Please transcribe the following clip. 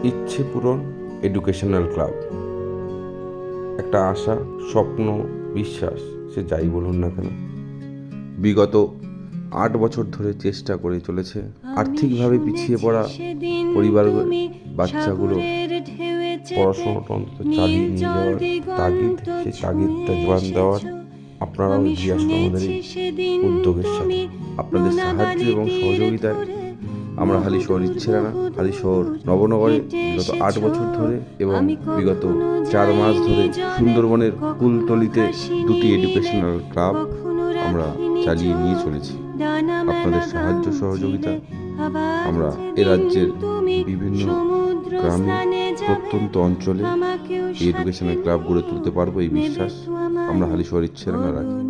ইচ্ছে পূরণ educational club একটা আশা, স্বপ্ন, বিশ্বাস, সে যাই বলুন না কেন, বিগত 8 বছর ধরে চেষ্টা করে চলেছে আর্থিকভাবে পিছিয়ে পড়া পরিবার বাচ্চাগুলো পড়াশোনাটা অন্তত চালিয়ে নিয়ে যাওয়ার তাগিদ, সেই তাগিদটা জোয়ান দেওয়ার। আপনারাও এগিয়ে আসুন আমাদের এই উদ্যোগের সাথে। আপনাদের সাহায্য এবং সহযোগিতায় আমরা হালিশহর ইচ্ছেরানা, হালিশহর নবনগরে বিগত 8 বছর ধরে এবং বিগত 4 মাস ধরে সুন্দরবনের কুলতলিতে 2টি এডুকেশনাল ক্লাব আমরা চালিয়ে নিয়ে চলেছি। আপনাদের সাহায্য সহযোগিতা আমরা এ রাজ্যের বিভিন্ন গ্রামে, প্রত্যন্ত অঞ্চলে এই এডুকেশনাল ক্লাব গড়ে তুলতে পারবো, এই বিশ্বাস আমরা হালিশহর ইচ্ছেরানা রাখি।